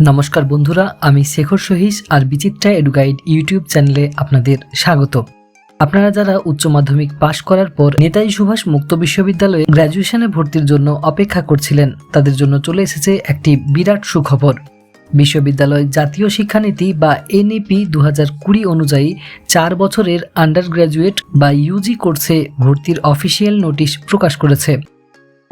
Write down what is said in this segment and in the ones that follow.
নমস্কার বন্ধুরা, আমি শেখর সহিস আর বিচিত্রা এডুগাইড ইউটিউব চ্যানেলে আপনাদের স্বাগত। আপনারা যারা উচ্চ মাধ্যমিক পাশ করার পর নেতাজি সুভাষ মুক্ত বিশ্ববিদ্যালয়ে গ্র্যাজুয়েশনে ভর্তির জন্য অপেক্ষা করছিলেন, তাদের জন্য চলে এসেছে একটি বিরাট সুখবর। বিশ্ববিদ্যালয় জাতীয় শিক্ষানীতি বা এনইপি 2020 অনুযায়ী 4 বছরের আন্ডার গ্র্যাজুয়েট বা ইউজি কোর্সে ভর্তির অফিসিয়াল নোটিশ প্রকাশ করেছে।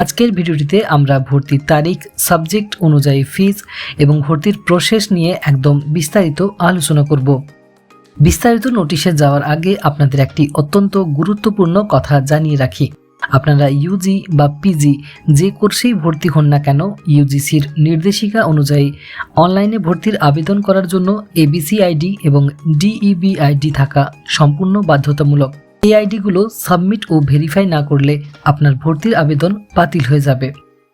আজকের ভিডিওটিতে আমরা ভর্তির তারিখ, সাবজেক্ট অনুযায়ী ফিজ এবং ভর্তির প্রসেস নিয়ে একদম বিস্তারিত আলোচনা করব। বিস্তারিত নোটিশে যাওয়ার আগে আপনাদের একটি অত্যন্ত গুরুত্বপূর্ণ কথা জানিয়ে রাখি। আপনারা ইউজি বা পিজি যে কোর্সেই ভর্তি হন না কেন, ইউজিসির নির্দেশিকা অনুযায়ী অনলাইনে ভর্তির আবেদন করার জন্য এবিসি আইডি এবং ডিইবি আইডি থাকা সম্পূর্ণ বাধ্যতামূলক। এই আইডিগুলো সাবমিট ও ভেরিফাই না করলে আপনার ভর্তির আবেদন বাতিল হয়ে যাবে।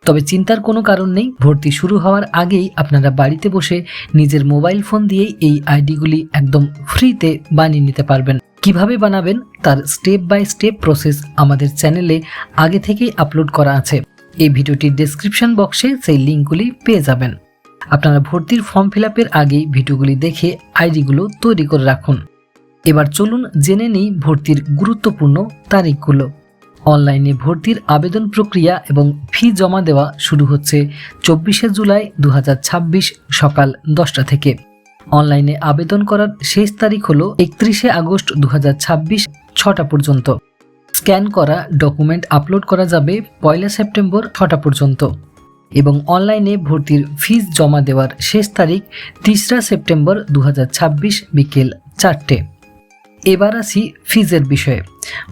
তবে চিন্তার কোনো কারণ নেই, ভর্তি শুরু হওয়ার আগেই আপনারা বাড়িতে বসে নিজের মোবাইল ফোন দিয়েই এই আইডিগুলি একদম ফ্রিতে বানিয়ে নিতে পারবেন। কিভাবে বানাবেন তার স্টেপ বাই স্টেপ প্রসেস আমাদের চ্যানেলে আগে থেকেই আপলোড করা আছে। এই ভিডিওটির ডেসক্রিপশন বক্সে সেই লিঙ্কগুলি পেয়ে যাবেন। আপনারা ভর্তির ফর্ম ফিল আপের আগেই ভিডিওগুলি দেখে আইডিগুলো তৈরি করে রাখুন। এবার চলুন জেনে নিই ভর্তির গুরুত্বপূর্ণ তারিখগুলো। অনলাইনে ভর্তির আবেদন প্রক্রিয়া এবং ফি জমা দেওয়া শুরু হচ্ছে 24শে জুলাই 2026 সকাল 10টা থেকে। অনলাইনে আবেদন করার শেষ তারিখ হলো 31শে আগস্ট 2026 6টা পর্যন্ত। স্ক্যান করা ডকুমেন্ট আপলোড করা যাবে 1 সেপ্টেম্বর 6টা পর্যন্ত এবং অনলাইনে ভর্তির ফিজ জমা দেওয়ার শেষ তারিখ 3রা সেপ্টেম্বর 2026 বিকেল 4টে। এবার আসি ফিজের বিষয়ে।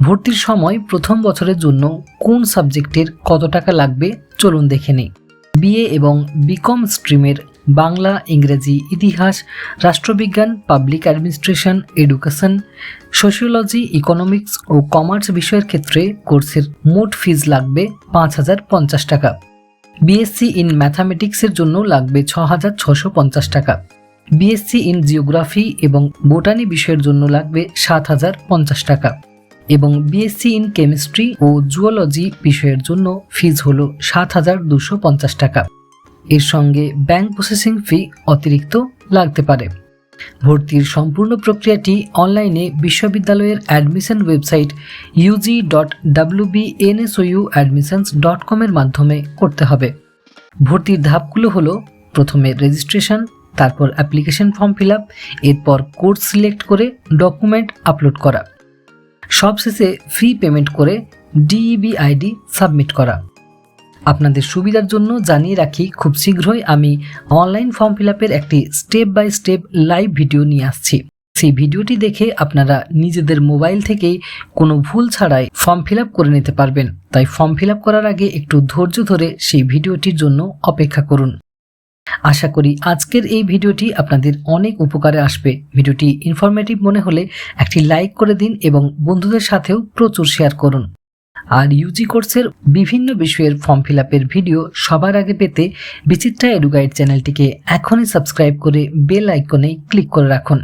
ভর্তির সময় প্রথম বছরের জন্য কোন সাবজেক্টের কত টাকা লাগবে চলুন দেখে নিই। বিএ এবং বিকম স্ট্রিমের বাংলা, ইংরেজি, ইতিহাস, রাষ্ট্রবিজ্ঞান, public administration, education, sociology, economics ও কমার্স বিষয়ের ক্ষেত্রে কোর্সের মোট ফিজ লাগবে 5050 টাকা। বিএসসি ইন ম্যাথামেটিক্সের জন্য লাগবে 6650 টাকা। বিএসসি ইন জিওগ্রাফি এবং বোটানি বিষয়ের জন্য লাগবে 7050 টাকা এবং বিএসসি ইন কেমিস্ট্রি ও জুওলজি বিষয়ের জন্য ফিজ হলো 7250 টাকা। এর সঙ্গে ব্যাংক প্রসেসিং ফি অতিরিক্ত লাগতে পারে। ভর্তির সম্পূর্ণ প্রক্রিয়াটি অনলাইনে বিশ্ববিদ্যালয়ের অ্যাডমিশন ওয়েবসাইট ug.wbnsoudmissions.com এর মাধ্যমে করতে হবে। ভর্তির ধাপগুলো হলো: প্রথমে রেজিস্ট্রেশন, তারপর অ্যাপ্লিকেশন ফর্ম ফিল আপ, এরপর কোর্স সিলেক্ট করে ডকুমেন্ট আপলোড করা, সবশেষে ফি পেমেন্ট করে ডিইবি আইডি সাবমিট করা। আপনাদের সুবিধার জন্য জানিয়ে রাখি, খুব শীঘ্রই আমি অনলাইন ফর্ম ফিল আপের একটি step by step live video নিয়ে আসছি। সেই ভিডিওটি দেখে আপনারা নিজেদের মোবাইল থেকেই কোনো ভুল ছাড়াই ফর্ম ফিল আপ করে নিতে পারবেন। তাই ফর্ম ফিল আপ করার আগে একটু ধৈর্য ধরে সেই ভিডিওটির জন্য অপেক্ষা করুন। আশা করি আজকের এই ভিডিওটি আপনাদের অনেক উপকারে আসবে। ভিডিওটি ইনফরমেটিভ মনে হলে একটি লাইক করে দিন এবং বন্ধুদের সাথেও প্রচুর শেয়ার করুন। আর ইউজি কোর্সের বিভিন্ন বিষয়ের ফর্ম ফিল আপের ভিডিও সবার আগে পেতে বিচিত্রা এডুগাইড চ্যানেলটিকে এখনই সাবস্ক্রাইব করে বেল আইকনে ক্লিক করে রাখুন।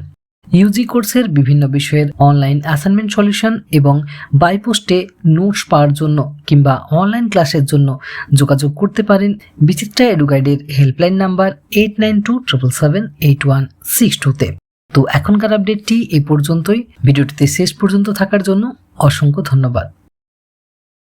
ইউজি কোর্সের বিভিন্ন বিষয়ের অনলাইন অ্যাসাইনমেন্ট সলিউশন এবং বাইপোস্টে নোটস পাওয়ার জন্য কিংবা অনলাইন ক্লাসের জন্য যোগাযোগ করতে পারেন বিচিত্রা এডুগাইডের হেল্পলাইন নাম্বার 8927778162-তে। তো এখনকার আপডেটটি এই পর্যন্তই। ভিডিওটিতে শেষ পর্যন্ত থাকার জন্য অসংখ্য ধন্যবাদ।